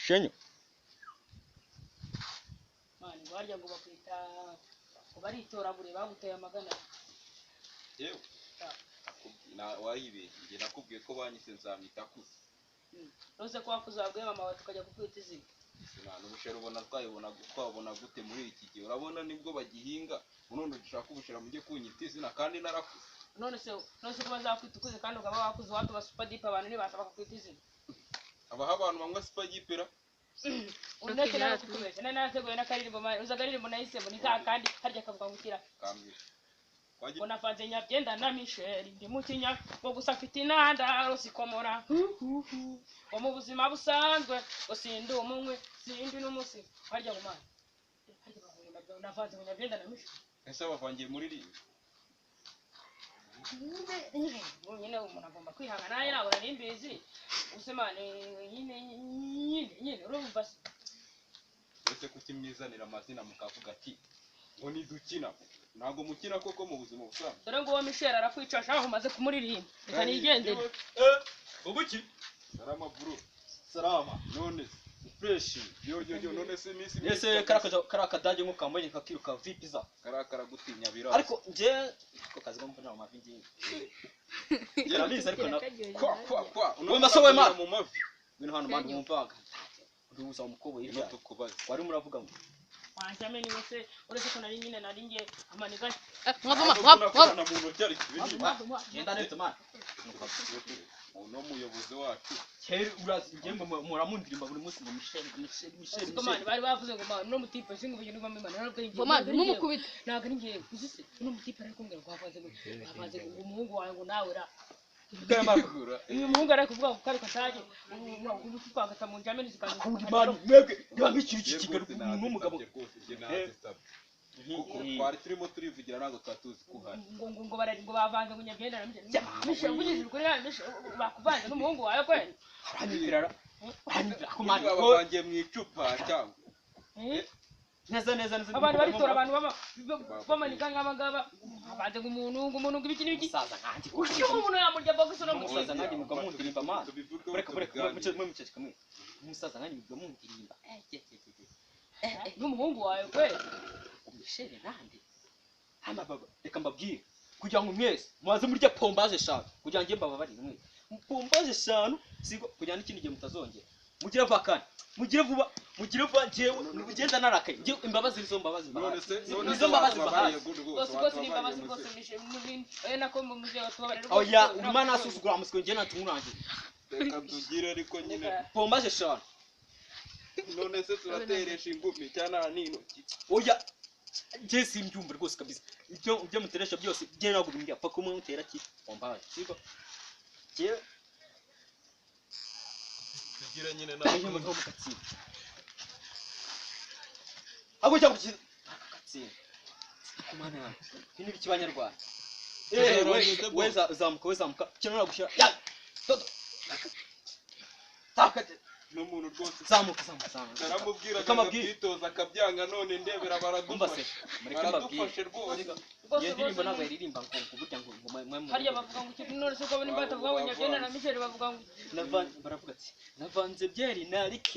Mushenyo. Mani barya ngo bakwita ngo baritoragure baguteye amagana. Yewe. Na wayibe nge nakubwiye ko banyise nzamita kuze. Rose ko wakuzabwe mama wawe tukajya kukwita izina. Sinana ubushera ubona twabona gute muri iki gihe urabona nibwo bagihinga none dushaka ubushera mujye kunyita izina kandi narakuze. None ko bazakwita ukuze kandi ukaba wakuze watu ba super deep abantu ni basaba kukwita izina. Abaha abantu bamwe super gipera. Uneke na kukubesha nateguye nakaririmbo mari uzagaririmbo nahisemo ni kandi harya kavuga ngukira. Kambye. Unafanze nyabyenda na Michel ndi mutinya ngo gusafita inanda rosikomora. Ngo mu buzima busanzwe usinde umwe sindi n'umusi harya ngo mari. Harya bavuye unafanze nyabyenda na Michel. Ese bavangiye muri rimwe. Nyine umuntu agomba kwihangana nayo nabona nimbizi usemane nyine urumva se. Ese kutimwizanira amazina mukavuga ati ngo nidukina ntago mukina koko mu buzima busanzwe. Dore ngo Michel arakwicasha aho umaze kumuririmba reka nigendere. Ubuki salama bro. Salama. None Fresh. yo none se misi Ese karakadage nko kambaye nkakiruka vipi za. karakara gutinya bira. Ariko nje ko kazi ko mbona mu mavi ngiye. Yarabizi ariko na kwa Wema so wema mu mavi. Bino hano mandi mumvaga. Nduza umukobo Iyo y'ibya. tukubaza. Wari muravuga ngo Wanjame ni wese uretse ko nari nyine nari ngiye amaniga. Mwavuma mu ntoki ari kibindi. genda nete man. Uno muyobozi wacu. Keri urazi ngembo muramundiririmba buri munsi ngo Michel. Komani bari bavuze ngo ma no mutipe singo bintu bamwe mana nabwo ngiye. Komani mumukubita. Naga ngiye kuzise no mutipe ari kumbwira ngo havanze ngo umuhungu wawe ngo nawe ra. Kamakura. Uyu muhungu ari kuvuga ngo kari katage ubu twagata mu njame nizikanye. Imana mwebwe yambikira iki kigaruka umuntu w'umugabo. Kuko twari turimo turivugira ntago twatuzi kuhari. Ngo barari ngo bavanze ngo nyabyenda na Michel vugije kuri ya Michel bakuvanze n'umuhungu wawe kweli. Aranyibirara. Kumani bavangiye mu icupa cyangwa. Neza. Abantu baritora abantu bamanika nk'abagaba bavanze ngo umuntu ngo ibiki n'ibiki. Musaza nkanjye. Ushyo umuntu yamurya box no mu Musaza nkanjye mugamundirimba man. Bureka mucece kamwe. Musaza nkanjye mugamundirimba. n'umuhungu wawe kweli. Michel nande. Hama baba reka mbabwire kugira ngo mwese mubaze murya pombaje 5 kugira ngo mbababarire mwe. Pombaje 5 siko kugira n'ikindi gihe mutazongera. Mugire vakana. Mugire vuba jewe nugenda narakaye. Ngiye imbabazi izo mbabazi. None se izo mbabazi bahaye. Bose nimbabazi bose Michel n'ibindi. Nako mu muje tubabarira. Oya umana asusugura amusiko ngiye natumurangiye. reka tugire ariko nyine Pombaje 5. none se turateresha ingumi cyana n'intoki. Oya je simbyumva rwose kabisa. Ibyo muteresha byose je nagura imbya paka umwe utera ki pombaje. Siko je tugira nyine ayo mu gatsinda. Abo cyangwa gatsinda. Kumana ni biki banyarwanda. Weza zamuka kino nagushyira. Ya. Toto. Takate n'umuntu rwose zamuka. Karamubwira akabyitoza akabyanga none ndebera baradufashe. Mureke mbabwire rwose. Iyo ndirimbo ntabwo yaririmba ngo burya ngo harya bavuga ngo ikintu none se ko bari batavuga ngo nyabyenda na Michel bavuga ngo baravuga ati navanze byeri narike